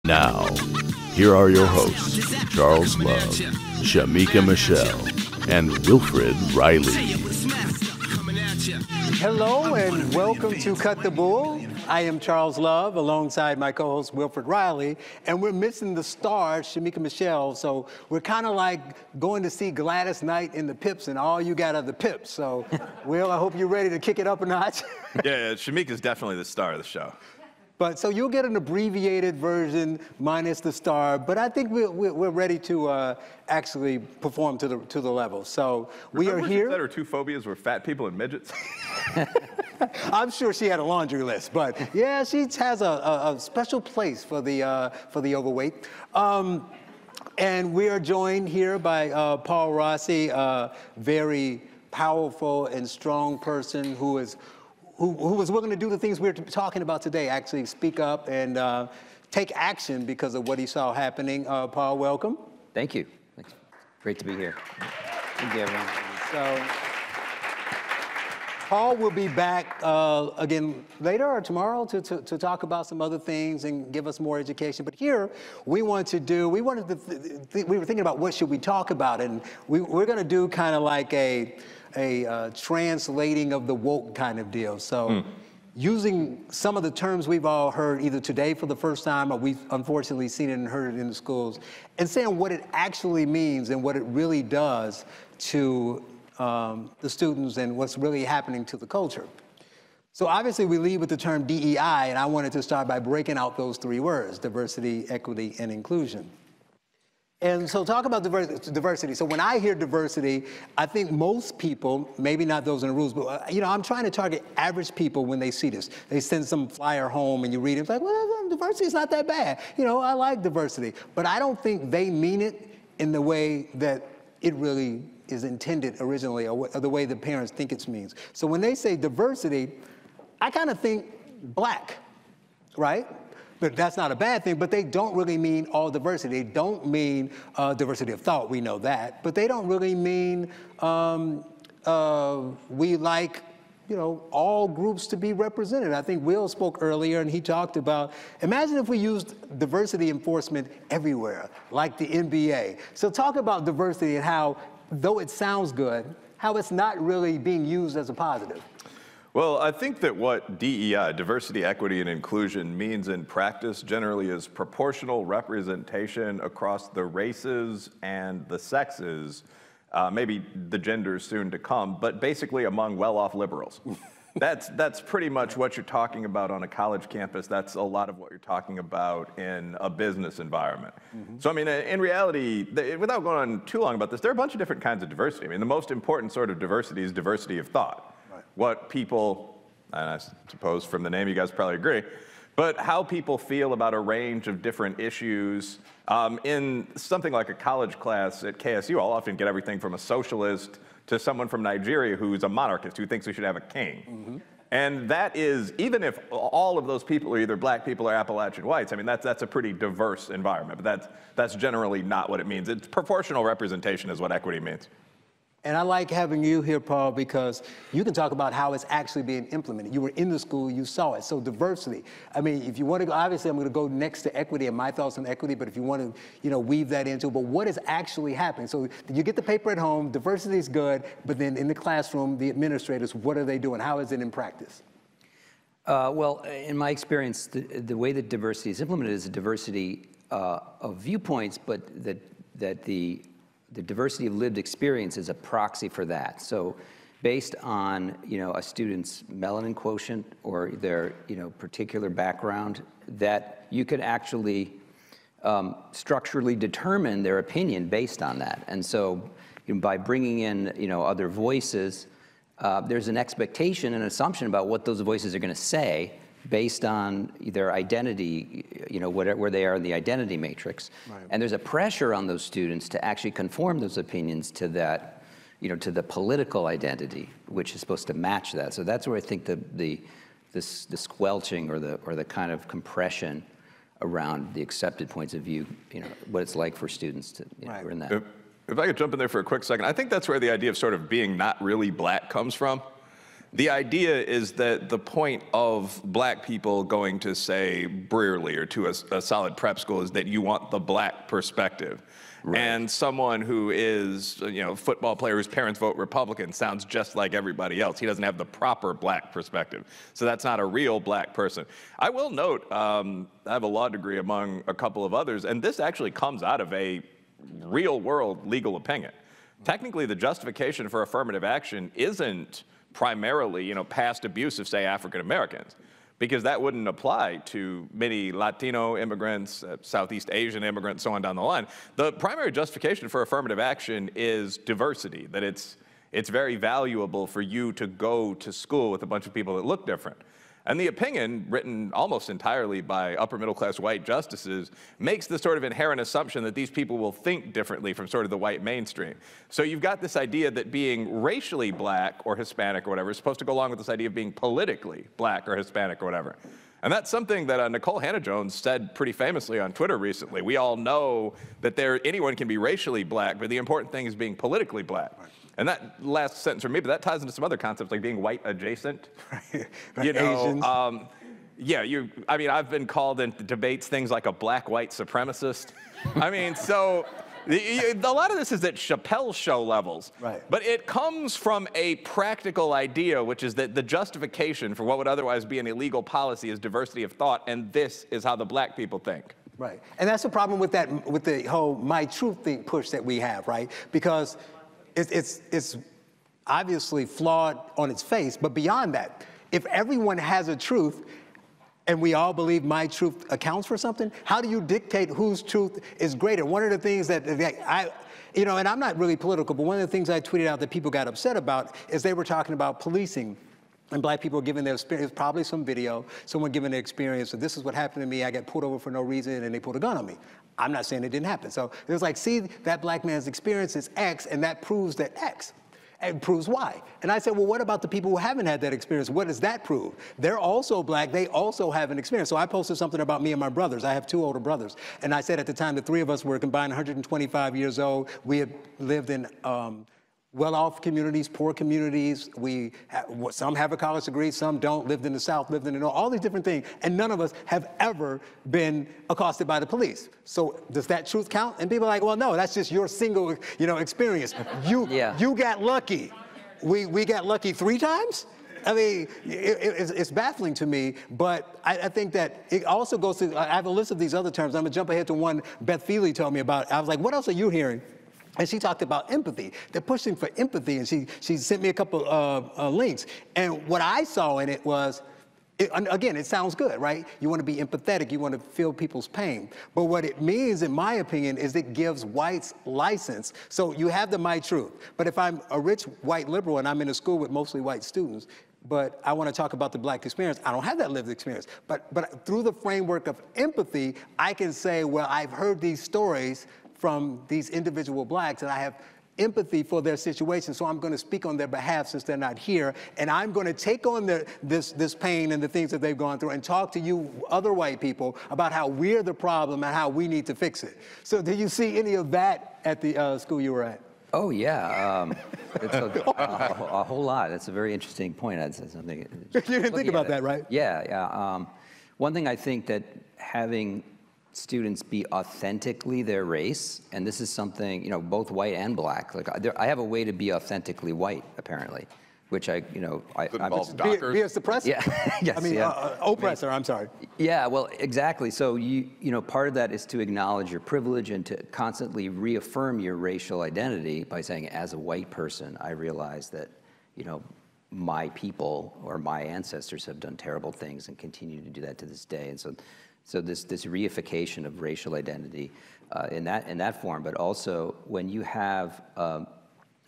Now, here are your hosts, Charles Love, Shemeka Michelle, and Wilfred Riley. Hello and welcome to Cut the Bull. I am Charles Love alongside my co-host Wilfred Riley, and we're missing the star, Shemeka Michelle, so we're kind of like going to see Gladys Knight in the Pips, and all you got are the Pips. So, Will, I hope you're ready to kick it up a notch. Yeah, Shemeka's definitely the star of the show. But so you'll get an abbreviated version minus the star, but I think we're ready to actually perform to the level. So we are here. That her two phobias were fat people and midgets. I'm sure she had a laundry list, but yeah, she has a special place for the overweight. And we are joined here by Paul Rossi, a very powerful and strong person who was willing to do the things we're talking about today, actually speak up and take action because of what he saw happening. Paul, welcome. Thank you. Thanks. Great to be here. Thank you, everyone. So, Paul will be back again later or tomorrow to talk about some other things and give us more education. But here, we were thinking about what should we talk about, and we're going to do kind of like a translating of the woke kind of deal. So using some of the terms we've all heard either today for the first time or we've unfortunately seen it and heard it in the schools, and saying what it actually means and what it really does to the students and what's really happening to the culture. So obviously we lead with the term DEI, and I wanted to start by breaking out those three words: diversity, equity, and inclusion. And so talk about diversity. So when I hear diversity, I think most people, maybe not those in the rules, but I'm trying to target average people when they see this. They send some flyer home and you read it, it's like, well, diversity is not that bad. I like diversity. But I don't think they mean it in the way that it really is intended originally, or the way the parents think it means. So when they say diversity, I kind of think black, right? But that's not a bad thing, but they don't really mean all diversity. They don't mean diversity of thought, we know that, but they don't really mean we like, all groups to be represented. I think Will spoke earlier and he talked about, imagine if we used diversity enforcement everywhere, like the NBA. So talk about diversity and how, though it sounds good, how it's not really being used as a positive. Well, I think that what DEI, diversity, equity, and inclusion, means in practice generally is proportional representation across the races and the sexes, maybe the genders soon to come, but basically among well-off liberals. That's pretty much what you're talking about on a college campus. That's a lot of what you're talking about in a business environment. So, I mean, in reality, without going on too long about this, there are a bunch of different kinds of diversity. I mean, the most important sort of diversity is diversity of thought. What people, and I suppose from the name you guys probably agree, but how people feel about a range of different issues. In something like a college class at KSU, I'll often get everything from a socialist to someone from Nigeria who's a monarchist, who thinks we should have a king. And that is, even if all of those people are either black people or Appalachian whites, I mean, that's a pretty diverse environment, but that's generally not what it means. It's proportional representation is what equity means. And I like having you here, Paul, because you can talk about how it's actually being implemented. You were in the school, you saw it. So diversity. I mean, if you want to go, obviously I'm going to go next to equity and my thoughts on equity, but if you want to, weave that into, but what is actually happening? So you get the paper at home, diversity is good, but then in the classroom, the administrators, what are they doing? How is it in practice? Well, in my experience, the way that diversity is implemented is a diversity of viewpoints, but that the diversity of lived experience is a proxy for that. So based on, a student's melanin quotient or their, particular background, that you could actually structurally determine their opinion based on that. And so by bringing in, other voices, there's an expectation and assumption about what those voices are going to say based on their identity, where they are in the identity matrix. Right. And there's a pressure on those students to actually conform those opinions to that, to the political identity, which is supposed to match that. So that's where I think the squelching or the kind of compression around the accepted points of view, what it's like for students to, right. who are in that. If I could jump in there for a quick second, I think that's where the idea of sort of being not really black comes from. The idea is that the point of black people going to, say, Brearley or to a solid prep school is that you want the black perspective. Right. And someone who is, a football player whose parents vote Republican sounds just like everybody else. He doesn't have the proper black perspective. So that's not a real black person. I will note, I have a law degree among a couple of others, and this actually comes out of a real world legal opinion. Technically, the justification for affirmative action isn't primarily, past abuse of, say, African Americans, because that wouldn't apply to many Latino immigrants, Southeast Asian immigrants, so on down the line. The primary justification for affirmative action is diversity, that it's very valuable for you to go to school with a bunch of people that look different. And the opinion, written almost entirely by upper middle class white justices, makes the sort of inherent assumption that these people will think differently from sort of the white mainstream. So you've got this idea that being racially black or Hispanic or whatever is supposed to go along with this idea of being politically black or Hispanic or whatever. And that's something that Nicole Hannah-Jones said pretty famously on Twitter recently. We all know that anyone can be racially black, but the important thing is being politically black. Right. And that last sentence for me, but that ties into some other concepts like being white adjacent. Right. Asians. I've been called in debates things like a black-white supremacist. So a lot of this is at Chappelle's show levels. Right. But it comes from a practical idea, which is that the justification for what would otherwise be an illegal policy is diversity of thought, and this is how the black people think. Right. And that's the problem with the whole my truth thing push that we have, right? Because it's obviously flawed on its face, but beyond that, if everyone has a truth and we all believe my truth accounts for something, how do you dictate whose truth is greater? One of the things that and I'm not really political, but one of the things I tweeted out that people got upset about is they were talking about policing. And black people giving their experience, probably some video, someone giving their experience, so this is what happened to me, I got pulled over for no reason and they pulled a gun on me. I'm not saying it didn't happen. So it was like, see, that black man's experience is X, and that proves that X, and proves Y. And I said, well, what about the people who haven't had that experience? What does that prove? They're also black, they also have an experience. So I posted something about me and my brothers. I have 2 older brothers. And I said at the time, the 3 of us were combined 125 years old. We had lived in well-off communities, poor communities. Some have a college degree, some don't, lived in the South, lived in the North, all these different things. And none of us have ever been accosted by the police. So does that truth count? And people are like, well, no, that's just your single, experience. You got lucky. We got lucky 3 times? It's baffling to me, but I think that it also goes to, I have a list of these other terms. I'm gonna jump ahead to one Beth Feely told me about. I was like, what else are you hearing? And she talked about empathy. They're pushing for empathy, and she sent me a couple links. And what I saw in it was, again, it sounds good, right? You want to be empathetic, you want to feel people's pain. But what it means, in my opinion, is it gives whites license. So you have the my truth. But if I'm a rich white liberal and I'm in a school with mostly white students, but I want to talk about the black experience, I don't have that lived experience. But through the framework of empathy, I can say, well, I've heard these stories from these individual blacks, and I have empathy for their situation, so I'm going to speak on their behalf since they're not here, and I'm going to take on this pain and the things that they've gone through and talk to you other white people about how we're the problem and how we need to fix it. So do you see any of that at the school you were at? Oh, yeah. It's a whole lot. That's a very interesting point. I'd say something. You didn't think about that, right? Yeah. One thing I think that having students be authentically their race, and this is something, both white and black. Like I have a way to be authentically white, apparently, which I involves doctors. Be a suppressor. Yeah. Yes, oppressor. I'm sorry. Yeah. Well, exactly. So part of that is to acknowledge your privilege and to constantly reaffirm your racial identity by saying, as a white person, I realize that, my people or my ancestors have done terrible things and continue to do that to this day, and so this reification of racial identity in that form, but also when you have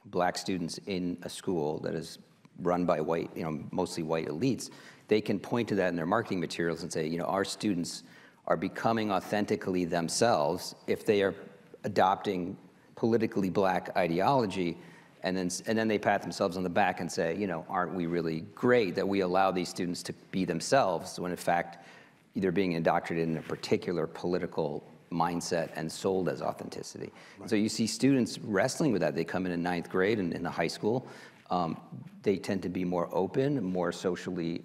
black students in a school that is run by white, mostly white elites, they can point to that in their marketing materials and say, our students are becoming authentically themselves if they are adopting politically black ideology, and then they pat themselves on the back and say, aren't we really great that we allow these students to be themselves when in fact they're being indoctrinated in a particular political mindset and sold as authenticity. Right. So you see students wrestling with that. They come in 9th grade in the high school, they tend to be more open, more socially,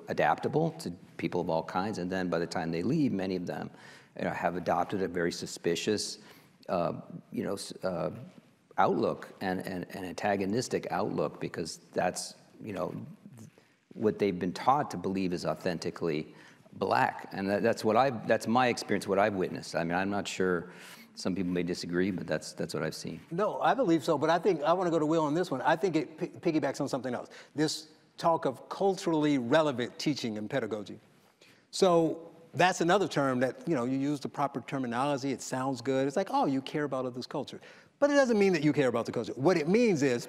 adaptable to people of all kinds. And then by the time they leave, many of them, have adopted a very suspicious, outlook and an antagonistic outlook, because that's, what they've been taught to believe is authentically Black. And that's my experience, what I've witnessed. I mean, I'm not sure, some people may disagree, but that's what I've seen. No, I believe so, but I think, I want to go to Will on this one. I think it piggybacks on something else. This talk of culturally relevant teaching and pedagogy. So that's another term that, you use the proper terminology, it sounds good. It's like, oh, you care about others' culture. But it doesn't mean that you care about the culture. What it means is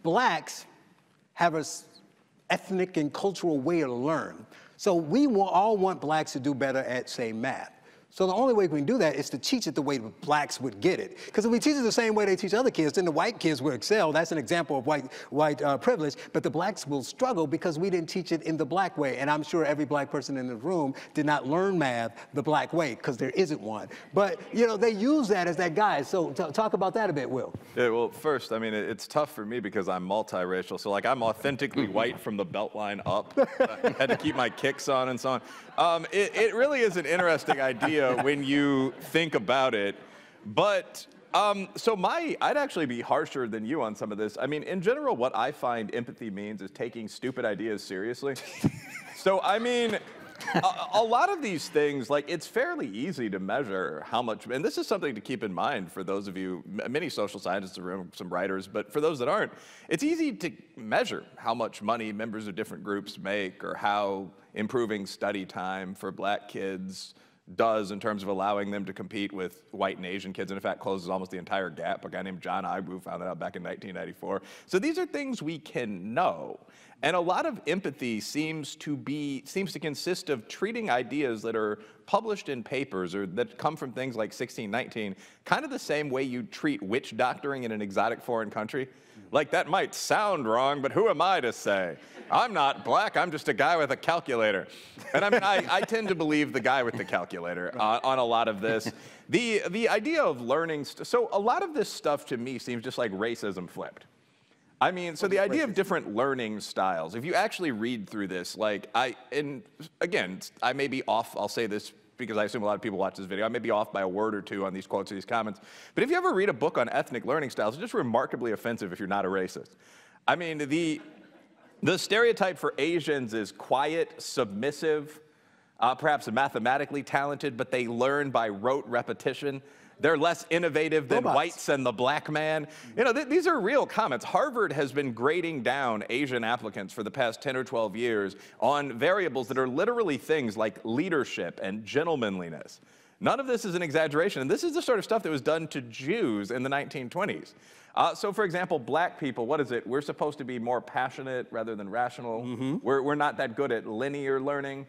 Blacks have an ethnic and cultural way to learn. So we all want Blacks to do better at, say, math. So the only way we can do that is to teach it the way Blacks would get it. Because if we teach it the same way they teach other kids, then the white kids will excel. That's an example of white privilege. But the Blacks will struggle because we didn't teach it in the Black way. And I'm sure every Black person in the room did not learn math the Black way, because there isn't one. But they use that as that guide. So talk about that a bit, Will. Yeah, well, first, I mean, it's tough for me because I'm multiracial. So, like, I'm authentically white from the belt line up. I had to keep my kicks on and so on. It really is an interesting idea when you think about it. But I'd actually be harsher than you on some of this. I mean, in general, what I find empathy means is taking stupid ideas seriously. So, I mean, a lot of these things, like, it's fairly easy to measure how much, and this is something to keep in mind for those of you, many social scientists, some writers, but for those that aren't, it's easy to measure how much money members of different groups make, or how improving study time for Black kids does in terms of allowing them to compete with white and Asian kids, and in fact closes almost the entire gap. A guy named John Ibu found that out back in 1994. So these are things we can know. And a lot of empathy seems to consist of treating ideas that are published in papers or that come from things like 1619, kind of the same way you treat witch doctoring in an exotic foreign country. Like, that might sound wrong, but who am I to say? I'm not Black, I'm just a guy with a calculator. And I mean, I tend to believe the guy with the calculator on a lot of this. The idea of learning, so a lot of this stuff to me seems just like racism flipped. I mean, so the idea of different learning styles, if you actually read through this, like, and again, I may be off, I'll say this because I assume a lot of people watch this video, I may be off by a word or two on these quotes or these comments, but if you ever read a book on ethnic learning styles, it's just remarkably offensive if you're not a racist. I mean, the stereotype for Asians is quiet, submissive, perhaps mathematically talented, but they learn by rote repetition. They're less innovative than whites and the Black man. These are real comments. Harvard has been grading down Asian applicants for the past 10 or 12 years on variables that are literally things like leadership and gentlemanliness. None of this is an exaggeration, and this is the sort of stuff that was done to Jews in the 1920s. So, for example, Black people, what is it? We're supposed to be more passionate rather than rational. We're not that good at linear learning.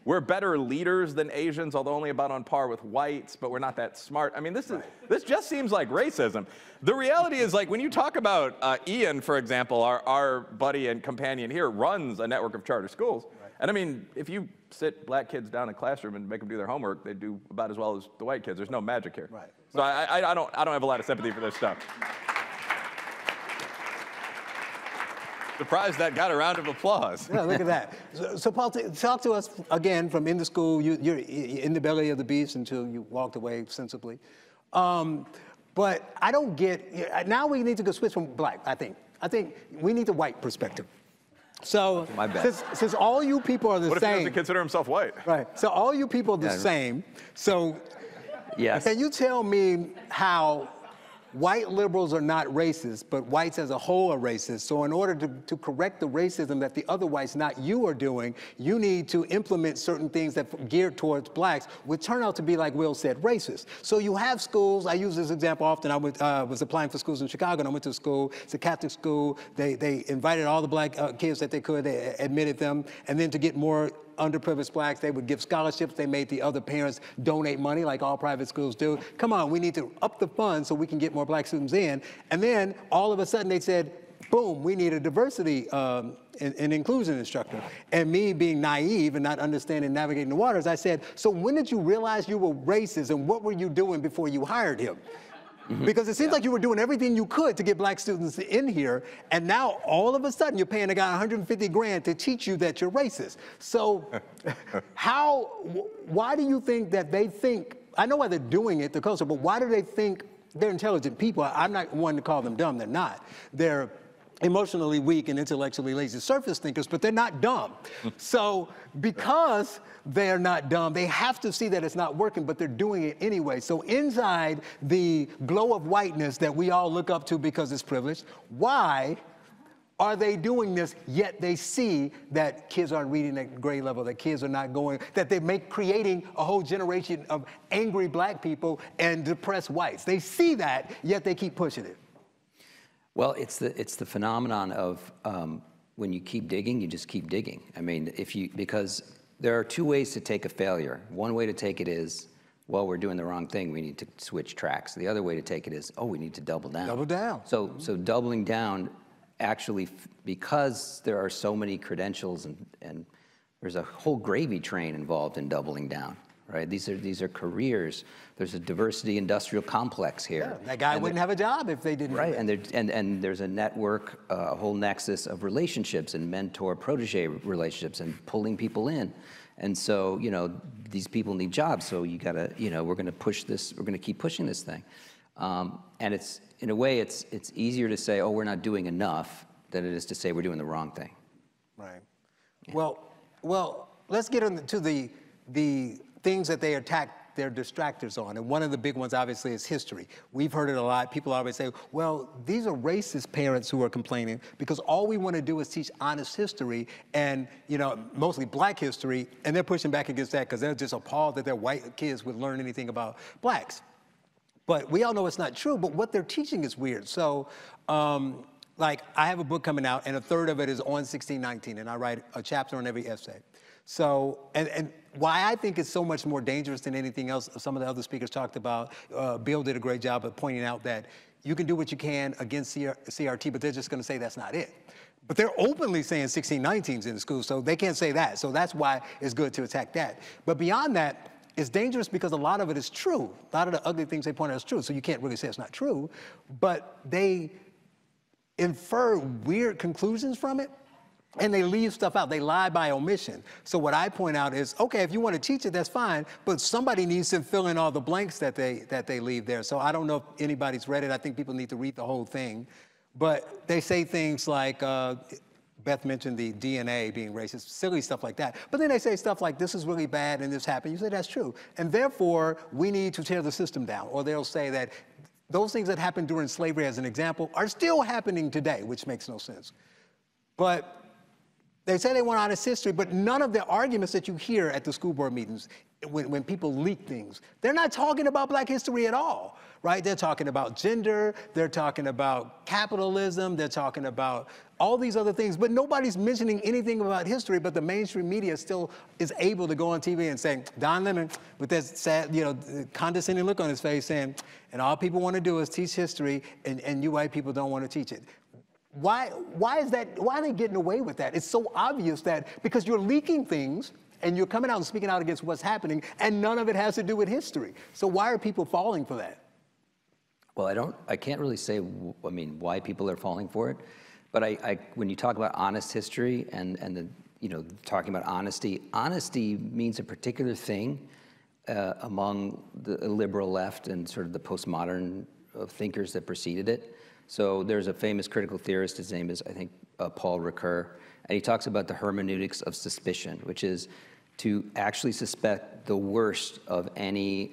We're better leaders than Asians, although only about on par with whites, but we're not that smart. I mean, this just seems like racism. The reality is, like, when you talk about Ian, for example, our buddy and companion here, runs a network of charter schools. Right. And I mean, if you sit Black kids down in a classroom and make them do their homework, they do about as well as the white kids. There's no magic here. Right. So I don't have a lot of sympathy for this stuff. Surprised that got a round of applause. Yeah, look at that. So Paul, talk to us again from in the school. You're in the belly of the beast until you walked away sensibly. But I don't get, now we need to go switch from Black, I think. I think we need the white perspective. So since all you people are the same. What if he doesn't consider himself white? Right, so all you people are the same. So can you tell me how white liberals are not racist, but whites as a whole are racist? So in order to correct the racism that the other whites, not you, are doing, you need to implement certain things that are geared towards Blacks, which turn out to be, like Will said, racist. So you have schools, I use this example often, I was applying for schools in Chicago, and I went to a school, it's a Catholic school, they invited all the Black kids that they could, they admitted them, and then to get more underprivileged Blacks, they would give scholarships. They made the other parents donate money like all private schools do. Come on, we need to up the funds so we can get more Black students in. And then all of a sudden they said, boom, we need a diversity and inclusion instructor. And me being naive and not understanding navigating the waters, I said, so when did you realize you were racist and what were you doing before you hired him? Because it seems like you were doing everything you could to get black students in here, and now all of a sudden you're paying a guy 150 grand to teach you that you're racist. So why do you think that they think, I know why they're doing it, the culture, but why do they think they're intelligent people? I'm not one to call them dumb, they're not. They're emotionally weak and intellectually lazy surface thinkers, but they're not dumb. So because they're not dumb, they have to see that it's not working, but they're doing it anyway. So inside the glow of whiteness that we all look up to because it's privileged, why are they doing this, yet they see that kids aren't reading at grade level, that kids are not going, that they're creating a whole generation of angry black people and depressed whites. They see that, yet they keep pushing it. Well, it's the phenomenon of when you keep digging, you just keep digging. I mean, because there are two ways to take a failure. One way to take it is, well, we're doing the wrong thing, we need to switch tracks. The other way to take it is, oh, we need to double down. Double down. So doubling down, actually, because there are so many credentials and there's a whole gravy train involved in doubling down. Right? These are careers. There's a diversity industrial complex here. Yeah, that guy wouldn't have a job if they didn't. Right, and there's a network, a whole nexus of relationships and mentor-protege relationships and pulling people in. And so, these people need jobs. So you gotta, we're gonna push this. We're gonna keep pushing this thing. And it's in a way, it's easier to say, oh, we're not doing enough, than it is to say we're doing the wrong thing. Right. Yeah. Well, let's get into the things that they attack their distractors on. And one of the big ones, obviously, is history. We've heard it a lot. People always say, well, these are racist parents who are complaining because all we want to do is teach honest history and, mostly black history, and they're pushing back against that because they're just appalled that their white kids would learn anything about blacks. But we all know it's not true, but what they're teaching is weird. So, I have a book coming out, and a third of it is on 1619, and I write a chapter on every essay. So, and why I think it's so much more dangerous than anything else some of the other speakers talked about, Bill did a great job of pointing out that you can do what you can against CRT, but they're just gonna say that's not it. But they're openly saying 1619's in the school, so they can't say that. So that's why it's good to attack that. But beyond that, it's dangerous because a lot of it is true. A lot of the ugly things they point out is true, so you can't really say it's not true. But they infer weird conclusions from it, and they leave stuff out. They lie by omission. So what I point out is, okay, if you want to teach it, that's fine, but somebody needs to fill in all the blanks that they leave there. So I don't know if anybody's read it. I think people need to read the whole thing. But they say things like, Beth mentioned the DNA being racist, silly stuff like that. But then they say stuff like, this is really bad and this happened. You say, that's true. And therefore, we need to tear the system down. Or they'll say that those things that happened during slavery, as an example, are still happening today, which makes no sense. But they say they want honest history, but none of the arguments that you hear at the school board meetings, when people leak things, they're not talking about black history at all, right? They're talking about gender, they're talking about capitalism, they're talking about all these other things, but nobody's mentioning anything about history, but the mainstream media still is able to go on TV and say, Don Lemon, with that sad, condescending look on his face saying, and all people want to do is teach history, and you white people don't want to teach it. Why is that? Why are they getting away with that? It's so obvious that because you're leaking things and you're coming out and speaking out against what's happening, and none of it has to do with history. So why are people falling for that? Well, I can't really say, why people are falling for it, but when you talk about honest history and talking about honesty means a particular thing among the liberal left and sort of the postmodern thinkers that preceded it. So there's a famous critical theorist, his name is, I think, Paul Ricoeur, and he talks about the hermeneutics of suspicion, which is to actually suspect the worst of any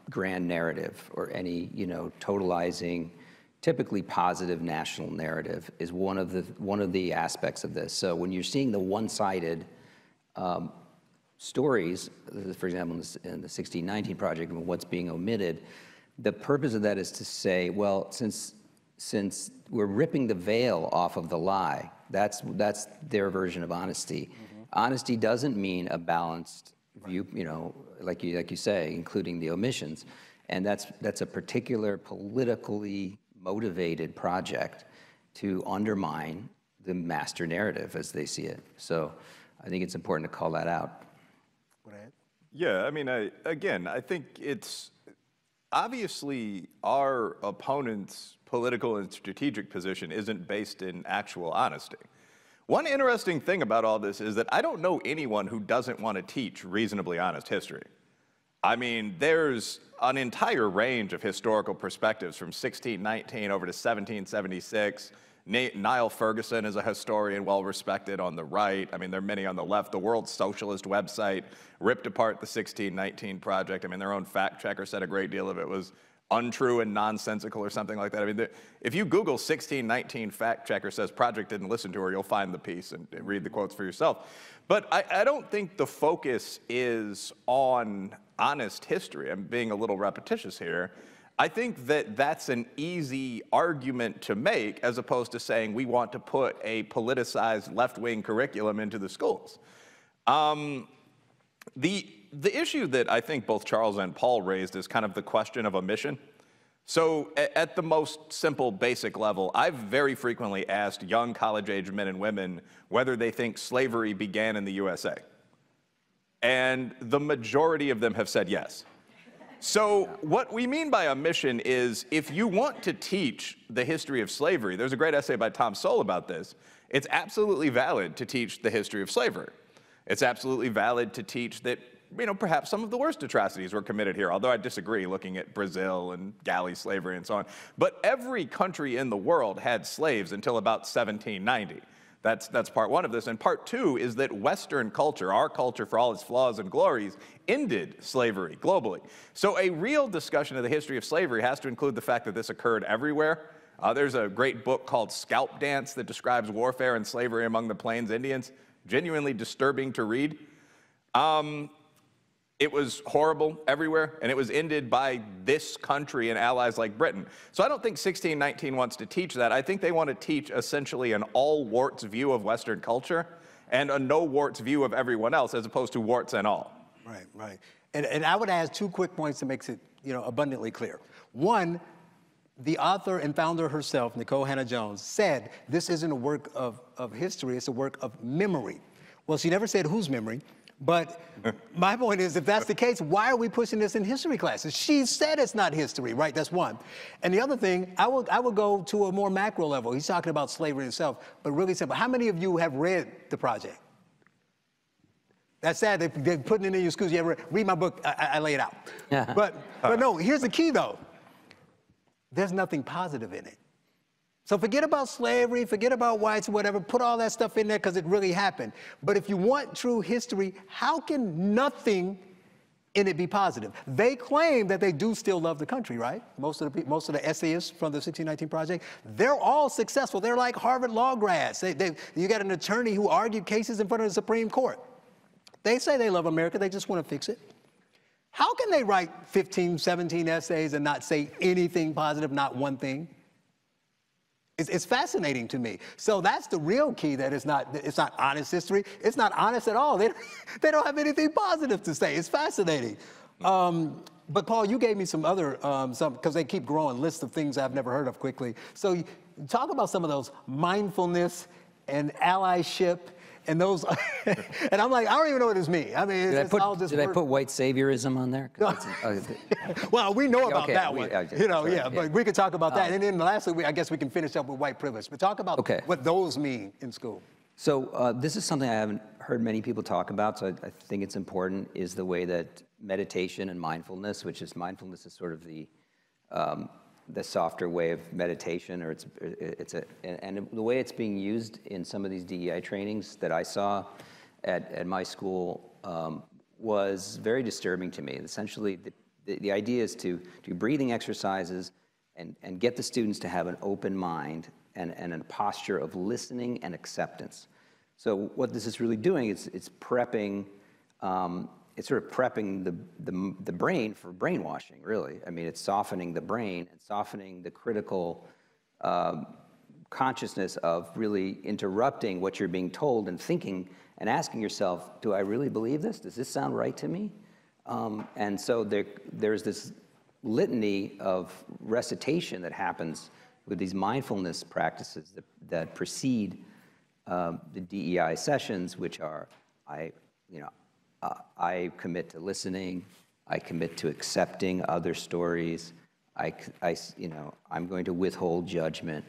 grand narrative or any, totalizing, typically positive national narrative is one of the aspects of this. So when you're seeing the one-sided stories, for example, in the 1619 project, what's being omitted, the purpose of that is to say, well, since we're ripping the veil off of the lie, that's their version of honesty. Mm-hmm. Honesty doesn't mean a balanced view, like you say, including the omissions, and that's a particular politically motivated project to undermine the master narrative as they see it. So I think it's important to call that out. Yeah, I think Obviously, our opponent's political and strategic position isn't based in actual honesty. One interesting thing about all this is that I don't know anyone who doesn't want to teach reasonably honest history. I mean, there's an entire range of historical perspectives from 1619 over to 1776. Niall Ferguson is a historian, well-respected on the right. I mean, there are many on the left. The World Socialist website ripped apart the 1619 project. I mean, their own fact checker said a great deal of it was untrue and nonsensical or something like that. I mean, if you Google 1619 fact checker says project didn't listen to her, you'll find the piece and read the quotes for yourself. But I don't think the focus is on honest history. I'm being a little repetitious here. I think that that's an easy argument to make as opposed to saying we want to put a politicized left-wing curriculum into the schools. The issue that I think both Charles and Paul raised is kind of the question of omission. So at the most simple, basic level, I've very frequently asked young college-age men and women whether they think slavery began in the USA. And the majority of them have said yes. So what we mean by omission is if you want to teach the history of slavery, there's a great essay by Tom Sowell about this, it's absolutely valid to teach the history of slavery. It's absolutely valid to teach that, you know, perhaps some of the worst atrocities were committed here, although I disagree looking at Brazil and galley slavery and so on. But every country in the world had slaves until about 1790. That's part one of this. And part two is that Western culture, our culture for all its flaws and glories, ended slavery globally. So a real discussion of the history of slavery has to include the fact that this occurred everywhere. There's a great book called Scalp Dance that describes warfare and slavery among the Plains Indians. Genuinely disturbing to read. It was horrible everywhere, and it was ended by this country and allies like Britain. So I don't think 1619 wants to teach that. I think they want to teach essentially an all-warts view of Western culture and a no-warts view of everyone else, as opposed to warts and all. Right, right. And I would add 2 quick points that makes it, you know, abundantly clear. One, the author and founder herself, Nicole Hannah-Jones, said this isn't a work of history, it's a work of memory. Well, she never said whose memory, but my point is, if that's the case, why are we pushing this in history classes? She said it's not history, right? That's one. And the other thing, I would go to a more macro level. He's talking about slavery itself, but really simple. How many of you have read the project? That's sad. They're putting it in your schools. You ever read my book? I lay it out. But no, here's the key, though. There's nothing positive in it. So forget about slavery, forget about whites or whatever, put all that stuff in there because it really happened. But if you want true history, how can nothing in it be positive? They claim that they do still love the country, right? Most of the essayists from the 1619 Project, they're all successful. They're like Harvard law grads. You got an attorney who argued cases in front of the Supreme Court. They say they love America, they just want to fix it. How can they write 15, 17 essays and not say anything positive, not one thing? It's fascinating to me. So that's the real key, that it's not honest history. It's not honest at all. They don't have anything positive to say. It's fascinating. But Paul, you gave me some other, because they keep growing, lists of things I've never heard of quickly. So talk about some of those: mindfulness and allyship and those, and I'm like, I don't even know what this means. I mean, did I put white saviorism on there? Well, we know about that one. Yeah. But we could talk about that. And then lastly, I guess we can finish up with white privilege. But talk about what those mean in school. So this is something I haven't heard many people talk about, so I think it's important, is the way that meditation and mindfulness, mindfulness is sort of the softer way of meditation, or and the way it's being used in some of these DEI trainings that I saw at my school was very disturbing to me. Essentially, the idea is to do breathing exercises and get the students to have an open mind and a posture of listening and acceptance. So what this is really doing is it's prepping. It's sort of prepping the brain for brainwashing, really. I mean, it's softening the brain and softening the critical consciousness of really interrupting what you're being told and thinking and asking yourself, do I really believe this? Does this sound right to me? And so there's this litany of recitation that happens with these mindfulness practices that precede the DEI sessions, which are I commit to listening, I commit to accepting other stories. I'm going to withhold judgment.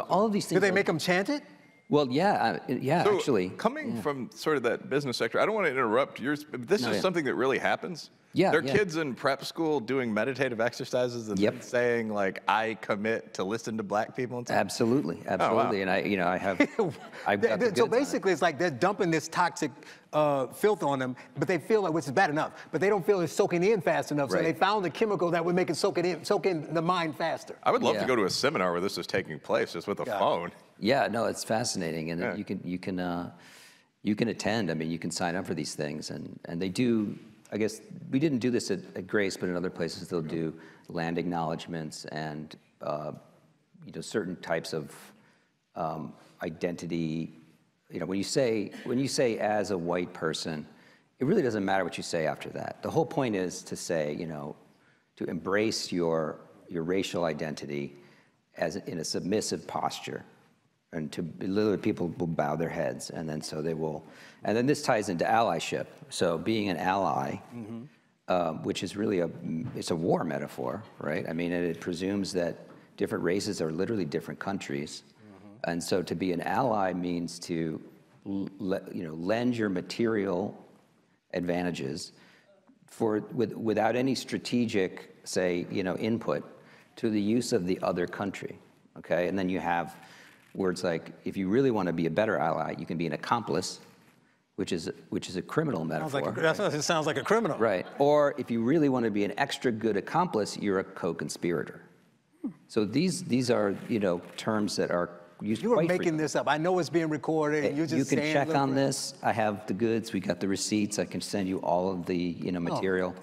All of these things. Do they make them chant it? Well, yeah, So actually. coming from sort of that business sector, I don't want to interrupt yours, but this is something that really happens. Yeah, there are kids in prep school doing meditative exercises and then saying like, "I commit to listen to black people." And stuff. Absolutely. Oh, wow. And I have. I've got the goods So on it. basically, it's like they're dumping this toxic filth on them, but they feel like, which is bad enough, but they don't feel it's soaking in fast enough. So Right. they found the chemical that would make it soak in the mind faster. I would love to Yeah. go to a seminar where this is taking place, just with a phone. Yeah, no, it's fascinating, and you can attend. I mean, you can sign up for these things, and they do. I guess we didn't do this at Grace, but in other places they'll do land acknowledgements and certain types of identity. When you say as a white person, it really doesn't matter what you say after that. The whole point is to say, to embrace your racial identity in a submissive posture. And to literally, people will bow their heads, and then so they will, and then this ties into allyship. So being an ally, which is really it's a war metaphor, right? I mean, and it presumes that different races are literally different countries, and so to be an ally means to, lend your material advantages without any strategic, say, input to the use of the other country. Okay, and then you have words like, if you really want to be a better ally, you can be an accomplice, which is a criminal metaphor. It sounds like a criminal. Right. Or if you really want to be an extra good accomplice, you're a co-conspirator. So these are, terms that are used. You are quite making frequently. this up. I know it's being recorded, and you're just You can saying, check look, on this. I have the goods. We got the receipts. I can send you all of the, material.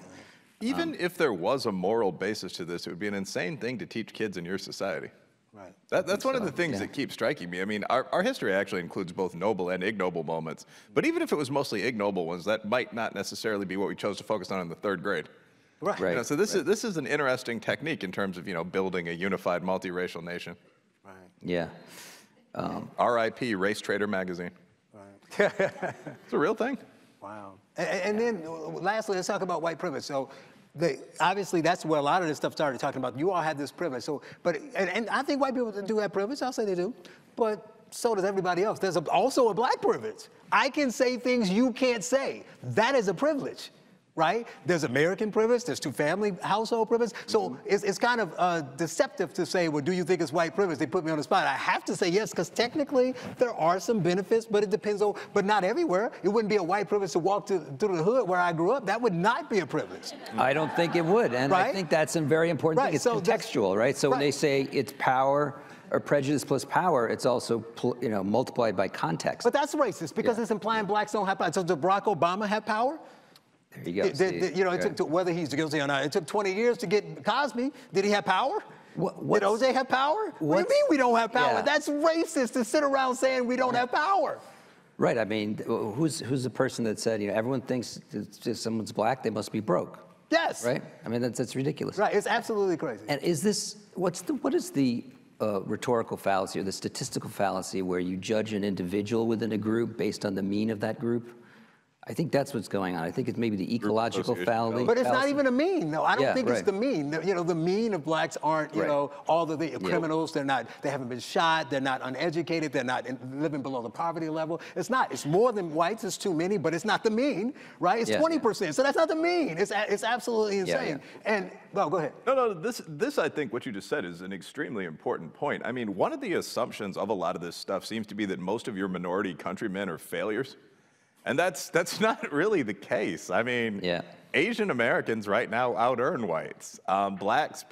Even if there was a moral basis to this, it would be an insane thing to teach kids in your society. Right. That's one of the things that keeps striking me. I mean, our history actually includes both noble and ignoble moments. But even if it was mostly ignoble ones, that might not necessarily be what we chose to focus on in the third grade. Right. So this is an interesting technique in terms of building a unified multiracial nation. Right. Yeah. R.I.P. Race Trader magazine. Right. It's a real thing. Wow. And then lastly, let's talk about white privilege. So obviously that's where a lot of this stuff started talking about. You all had this privilege. So, and I think white people do have privilege. I'll say they do. But so does everybody else. There's also a black privilege. I can say things you can't say. That is a privilege. Right? There's American privilege, there's two-family household privilege. So it's kind of deceptive to say, well, do you think it's white privilege? They put me on the spot. I have to say yes, because technically there are some benefits, but it depends on, but not everywhere. It wouldn't be a white privilege to walk through the hood where I grew up. That would not be a privilege. I don't think it would, and I think that's a very important thing. It's contextual, right? So when they say it's power or prejudice plus power, it's also multiplied by context. But that's racist because it's implying blacks don't have power. So did Barack Obama have power? There you go. It took whether he's guilty or not. It took 20 years to get Cosby. Did he have power? Did OJ have power? What do you mean we don't have power? Yeah. That's racist to sit around saying we don't have power. Right. I mean, who's the person that said, everyone thinks if someone's black, they must be broke. Yes. Right. I mean, that's ridiculous. Right. It's absolutely crazy. And is this what is the rhetorical fallacy or the statistical fallacy where you judge an individual within a group based on the mean of that group? I think that's what's going on. I think it's maybe the ecological fallacy. But it's not even a mean, though. I don't think it's right. the mean. The mean of blacks aren't, all the criminals. They haven't been shot. They're not uneducated. They're not living below the poverty level. It's not. It's more than whites. It's too many, but it's not the mean, right? It's 20%. So that's not the mean. It's absolutely insane. And, well, go ahead. No, this I think what you just said is an extremely important point. I mean, one of the assumptions of a lot of this stuff seems to be that most of your minority countrymen are failures. And that's not really the case. I mean, Asian Americans right now out-earn whites. Blacks,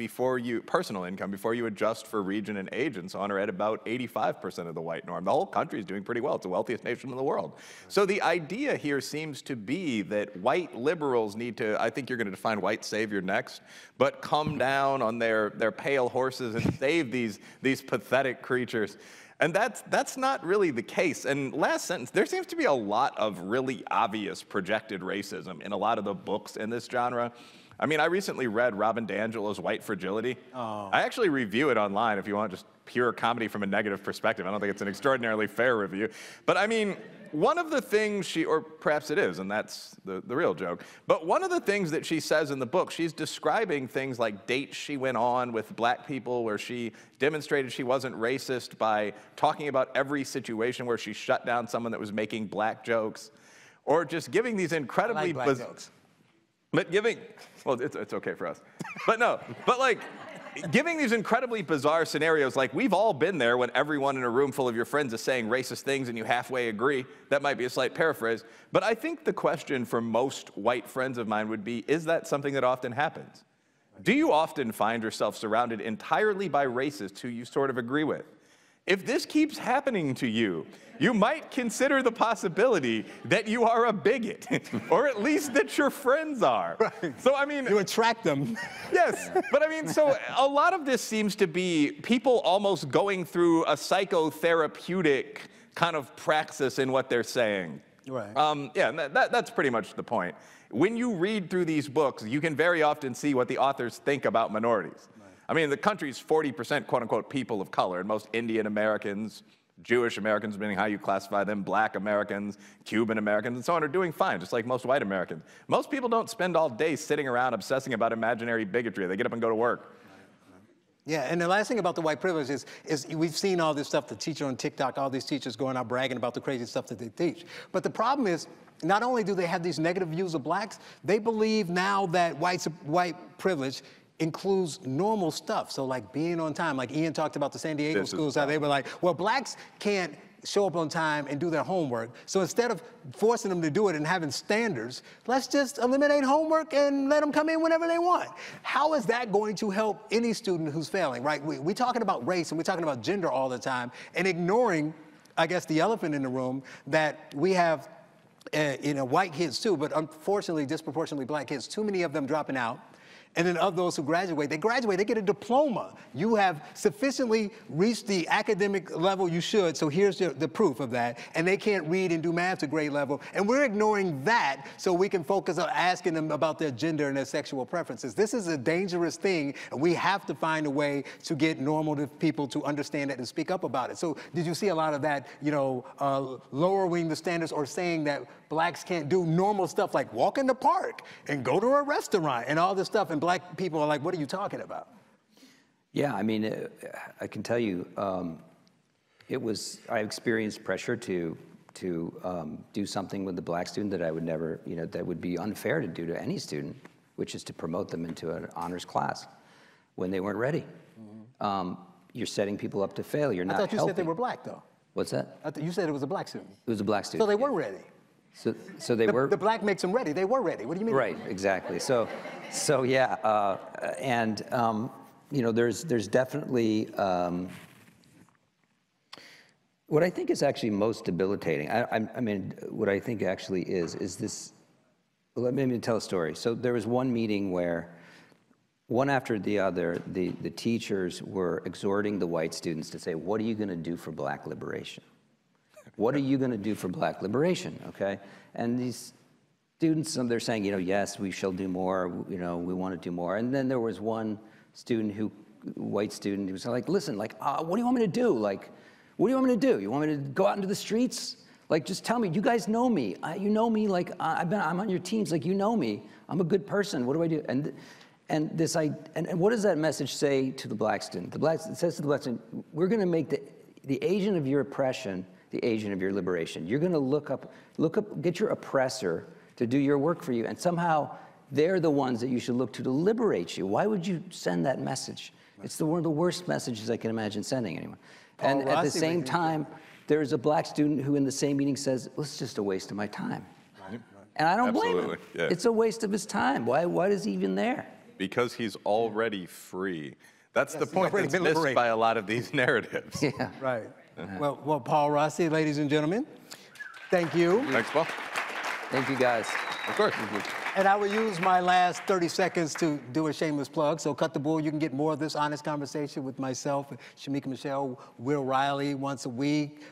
personal income, before you adjust for region and age and so on, are at about 85% of the white norm. The whole country is doing pretty well. It's the wealthiest nation in the world. So the idea here seems to be that white liberals need to, I think you're going to define white savior next, but come down on their pale horses and save these pathetic creatures. And that's not really the case. And last sentence, there seems to be a lot of really obvious projected racism in a lot of the books in this genre. I mean, I recently read Robin DiAngelo's White Fragility. Oh. I actually review it online if you want just pure comedy from a negative perspective. I don't think it's an extraordinarily fair review. But I mean, one of the things or perhaps it is, and that's the real joke, but one of the things that she says in the book, she's describing things like dates she went on with black people where she demonstrated she wasn't racist by talking about every situation where she shut down someone that was making black jokes, or just giving these incredibly black jokes. But well, it's okay for us. But no, but like, giving these incredibly bizarre scenarios, like we've all been there when everyone in a room full of your friends is saying racist things and you halfway agree. That might be a slight paraphrase. But I think the question for most white friends of mine would be, is that something that often happens? Do you often find yourself surrounded entirely by racists who you sort of agree with? If this keeps happening to you, you might consider the possibility that you are a bigot, or at least that your friends are. Right. So, I mean, you attract them. Yes, but I mean, so a lot of this seems to be people almost going through a psychotherapeutic kind of praxis in what they're saying. Right. Yeah, and that's pretty much the point. When you read through these books, you can very often see what the authors think about minorities. I mean, the country's 40% quote-unquote people of color, and most Indian Americans, Jewish Americans, depending how you classify them, black Americans, Cuban Americans, and so on, are doing fine, just like most white Americans. Most people don't spend all day sitting around obsessing about imaginary bigotry. They get up and go to work. Yeah, and the last thing about the white privilege is we've seen all this stuff, the teacher on TikTok, all these teachers going out bragging about the crazy stuff that they teach. But the problem is, not only do they have these negative views of blacks, they believe now that white privilege includes normal stuff. So like being on time, like Ian talked about the San Diego schools, how they were like, well, blacks can't show up on time and do their homework. So instead of forcing them to do it and having standards, let's just eliminate homework and let them come in whenever they want. How is that going to help any student who's failing, right? We're talking about race and we're talking about gender all the time and ignoring, I guess, the elephant in the room that we have, white kids too, but unfortunately, disproportionately black kids, too many of them dropping out. And then of those who graduate, they get a diploma. You have sufficiently reached the academic level you should, so here's the proof of that. And they can't read and do math to grade level. And we're ignoring that so we can focus on asking them about their gender and their sexual preferences. This is a dangerous thing, and we have to find a way to get normal people to understand it and speak up about it. So did you see a lot of that, lowering the standards or saying that blacks can't do normal stuff like walk in the park and go to a restaurant and all this stuff, and black people are like, what are you talking about? Yeah, I mean, I can tell you, I experienced pressure to do something with the black student that I would never, that would be unfair to do to any student, which is to promote them into an honors class when they weren't ready. Mm-hmm. You're setting people up to fail. You're not helping. I thought you said they were black, though. What's that? I thought you said it was a black student. It was a black student. So they were ready. So they were. The black makes them ready. They were ready. What do you mean? Right, exactly. So yeah, there's definitely what I think is actually most debilitating. I mean, what I think actually is this. Let me tell a story. So there was one meeting where, one after the other, the teachers were exhorting the white students to say, "What are you going to do for black liberation? What are you going to do for black liberation?" Okay, and these students, they're saying, yes, we shall do more. We want to do more. And then there was one student white student, who was like, "Listen, what do you want me to do? Like, what do you want me to do? You want me to go out into the streets? Like, just tell me. You guys know me. You know me. Like, I'm on your teams. Like, you know me. I'm a good person. What do I do?" And what does that message say to the black student? It says to the black student, we're going to make the agent of your oppression the agent of your liberation. You're going to look up, get your oppressor to do your work for you, and somehow they're the ones that you should look to liberate you. Why would you send that message? It's one of the worst messages I can imagine sending anyone. And at the same time, there's a black student who in the same meeting says, well, it's just a waste of my time. Right. And I don't blame him. Yeah. It's a waste of his time. Why is he even there? Because he's already free. That's the point that's missed by a lot of these narratives. Yeah. Right. Well, Paul Rossi, ladies and gentlemen, thank you. Thanks, Paul. Thank you, guys. Of course. And I will use my last 30 seconds to do a shameless plug. So cut the bull. You can get more of this honest conversation with myself, Shemeka Michelle, Will Riley once a week.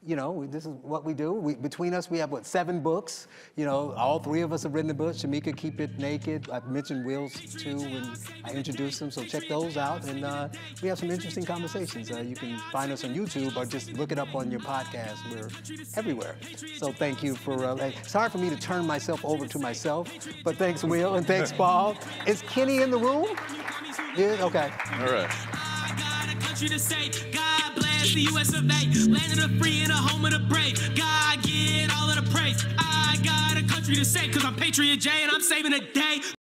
you know, this is what we do. Between us, we have, 7 books. You know, all 3 of us have written the book. Shemeka, Keep It Naked. I've mentioned Will's too when I introduced him, so check those out. And we have some interesting conversations. You can find us on YouTube or just look it up on your podcast. We're everywhere. So thank you for, it's hard for me to turn myself over to myself, but thanks, Will, and thanks, Paul. Is Kenny in the room? Yeah, okay. All right. To say, God bless the US of A, land of the free and the home of the brave. God get all of the praise. I got a country to say, cause I'm Patriot J and I'm saving the day.